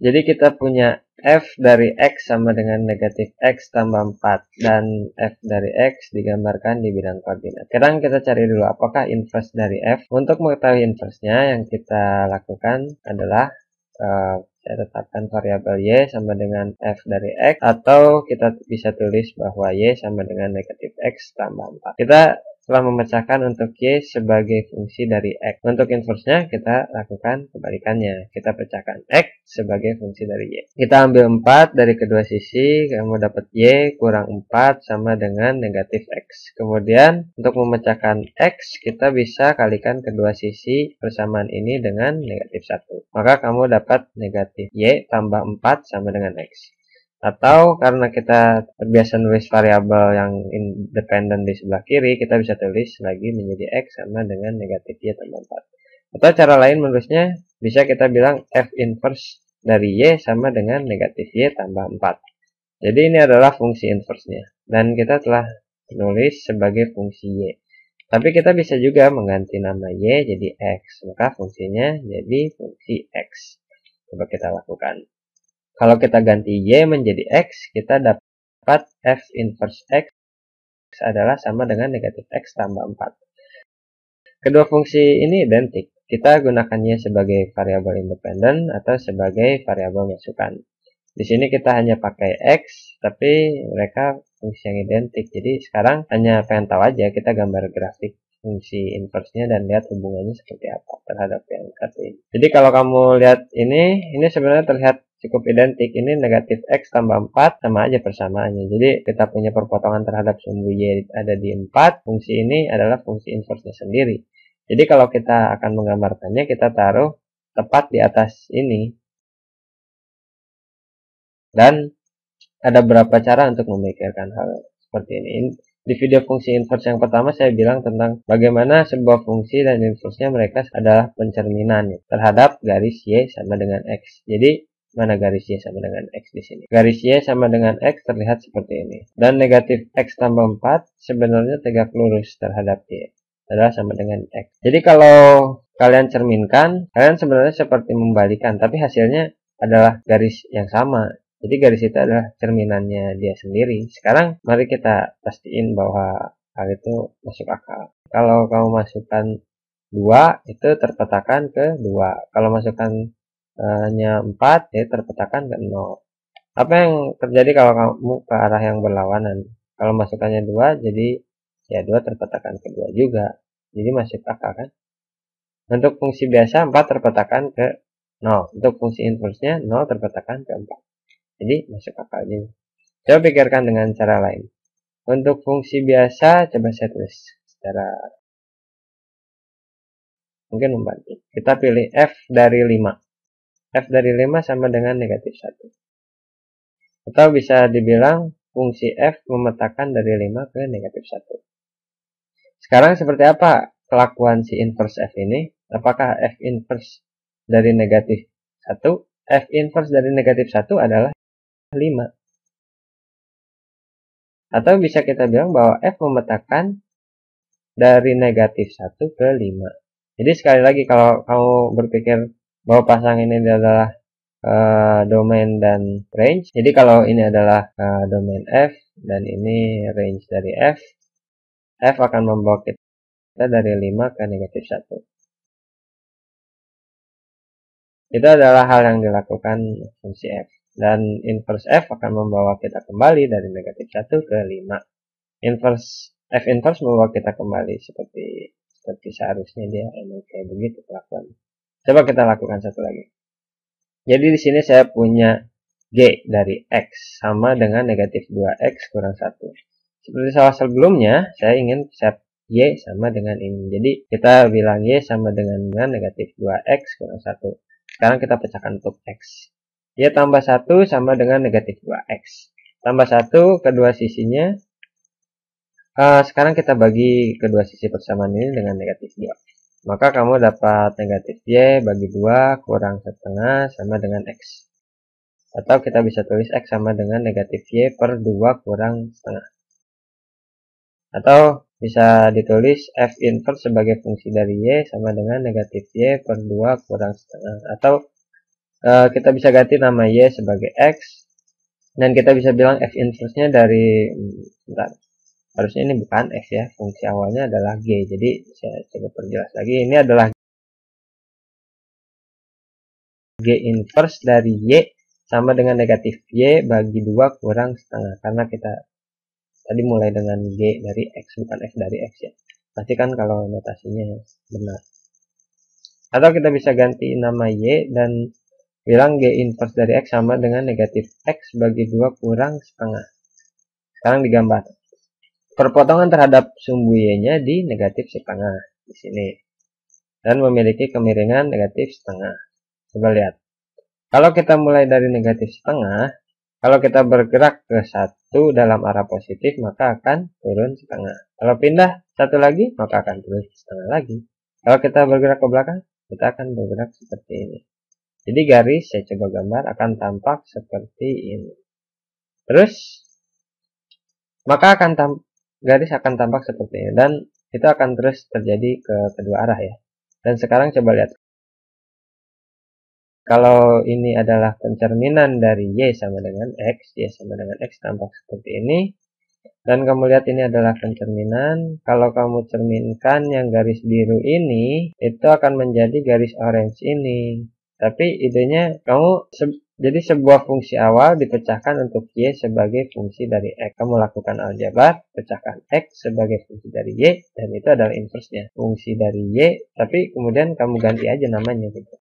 Jadi kita punya f dari x sama dengan negatif x tambah 4. Dan f dari x digambarkan di bidang koordinat. Sekarang kita cari dulu apakah inverse dari f. Untuk mengetahui inverse-nya, yang kita lakukan adalah saya tetapkan variabel y sama dengan f dari x, atau kita bisa tulis bahwa y sama dengan negatif x tambah 4. Kita telah memecahkan untuk y sebagai fungsi dari x. Untuk inverse-nya kita lakukan kebalikannya. Kita pecahkan x sebagai fungsi dari y. Kita ambil 4 dari kedua sisi, kamu dapat y kurang 4 sama dengan negatif x. Kemudian untuk memecahkan x, kita bisa kalikan kedua sisi persamaan ini dengan negatif 1. Maka kamu dapat negatif y tambah 4 sama dengan x. Atau karena kita terbiasa nulis variabel yang independen di sebelah kiri, kita bisa tulis lagi menjadi x sama dengan negatif y tambah 4. Atau cara lain menulisnya, bisa kita bilang f inverse dari y sama dengan negatif y tambah 4. Jadi ini adalah fungsi inverse-nya. Dan kita telah menulis sebagai fungsi y. Tapi kita bisa juga mengganti nama y jadi x. Maka fungsinya jadi fungsi x. Coba kita lakukan. Kalau kita ganti y menjadi x, kita dapat f inverse x adalah sama dengan negatif x tambah 4. Kedua fungsi ini identik. Kita gunakan y sebagai variabel independen atau sebagai variabel masukan. Di sini kita hanya pakai x, tapi mereka fungsi yang identik. Jadi sekarang hanya pengen tahu aja, kita gambar grafik fungsi inverse-nya dan lihat hubungannya seperti apa terhadap yang satu ini. Jadi kalau kamu lihat ini sebenarnya terlihat cukup identik. Ini negatif x tambah 4 sama aja persamaannya. Jadi kita punya perpotongan terhadap sumbu y ada di 4. Fungsi ini adalah fungsi inverse-nya sendiri. Jadi kalau kita akan menggambarkannya, kita taruh tepat di atas ini. Dan ada beberapa cara untuk memikirkan hal seperti ini. Di video fungsi inverse yang pertama saya bilang tentang bagaimana sebuah fungsi dan inverse-nya mereka adalah pencerminan terhadap garis y sama dengan x. Jadi mana garis y sama dengan x di sini? Garis y sama dengan x terlihat seperti ini. Dan negatif x tambah 4 sebenarnya tegak lurus terhadap y adalah sama dengan x. Jadi kalau kalian cerminkan, kalian sebenarnya seperti membalikan, tapi hasilnya adalah garis yang sama. Jadi garis itu adalah cerminannya dia sendiri. Sekarang mari kita pastiin bahwa hal itu masuk akal. Kalau kamu masukkan 2, itu terpetakan ke 2. Kalau masukkan hanya 4, ya terpetakan ke 0. Apa yang terjadi kalau kamu ke arah yang berlawanan? Kalau masukkannya 2, jadi ya 2 terpetakan ke 2 juga. Jadi masuk akal kan? Untuk fungsi biasa 4 terpetakan ke 0. Untuk fungsi inverse-nya 0 terpetakan ke 4. Jadi masuk akal juga. Coba pikirkan dengan cara lain. Untuk fungsi biasa, coba saya tulis secara mungkin membantu. Kita pilih f dari 5. F dari 5 sama dengan negatif 1. Atau bisa dibilang fungsi f memetakan dari 5 ke negatif 1. Sekarang seperti apa kelakuan si inverse f ini? Apakah f inverse dari negatif 1? F inverse dari negatif 1 adalah 5. Atau bisa kita bilang bahwa f memetakan dari negatif 1 ke 5. Jadi sekali lagi kalau kamu berpikir bahwa pasangan ini adalah domain dan range. Jadi kalau ini adalah domain f dan ini range dari f akan membawa kita dari 5 ke negatif 1. Itu adalah hal yang dilakukan fungsi f. Dan inverse f akan membawa kita kembali dari negatif 1 ke 5. F inverse membawa kita kembali seperti seharusnya dia emang kayak begitu kelakuan. Coba kita lakukan satu lagi. Jadi di sini saya punya g dari x sama dengan negatif 2x kurang 1. Seperti salah sebelumnya, saya ingin set y sama dengan ini. Jadi kita bilang y sama dengan negatif 2x kurang 1. Sekarang kita pecahkan untuk x. Y tambah 1 sama dengan negatif 2x. Tambah 1 kedua sisinya. Sekarang kita bagi kedua sisi persamaan ini dengan negatif 2. Maka kamu dapat negatif y bagi 2 kurang setengah sama dengan x. Atau kita bisa tulis x sama dengan negatif y per 2 kurang setengah. Atau bisa ditulis f inverse sebagai fungsi dari y sama dengan negatif y per 2 kurang setengah. Atau kita bisa ganti nama Y sebagai X, dan kita bisa bilang F inverse-nya dari, bentar, harusnya ini bukan X ya, fungsi awalnya adalah G. Jadi saya coba perjelas lagi, ini adalah G inverse dari Y sama dengan negatif Y bagi 2 kurang setengah, karena kita tadi mulai dengan G dari X, bukan X dari X ya. Pastikan kalau notasinya benar. Atau kita bisa ganti nama Y dan bilang G inverse dari X sama dengan negatif X bagi 2 kurang setengah. Sekarang digambar. Perpotongan terhadap sumbu Y-nya di negatif setengah di sini. Dan memiliki kemiringan negatif setengah. Coba lihat. Kalau kita mulai dari negatif setengah, kalau kita bergerak ke 1 dalam arah positif, maka akan turun setengah. Kalau pindah 1 lagi, maka akan turun setengah lagi. Kalau kita bergerak ke belakang, kita akan bergerak seperti ini. Jadi garis, saya coba gambar, akan tampak seperti ini. Terus, maka garis akan tampak seperti ini. Dan itu akan terus terjadi ke kedua arah ya. Dan sekarang coba lihat. Kalau ini adalah pencerminan dari Y sama dengan X, Y sama dengan X tampak seperti ini. Dan kamu lihat ini adalah pencerminan. Kalau kamu cerminkan yang garis biru ini, itu akan menjadi garis orange ini. Tapi idenya jadi sebuah fungsi awal dipecahkan untuk Y sebagai fungsi dari X. Kamu lakukan aljabar, pecahkan X sebagai fungsi dari Y, dan itu adalah inverse-nya. Fungsi dari Y, tapi kemudian kamu ganti aja namanya gitu.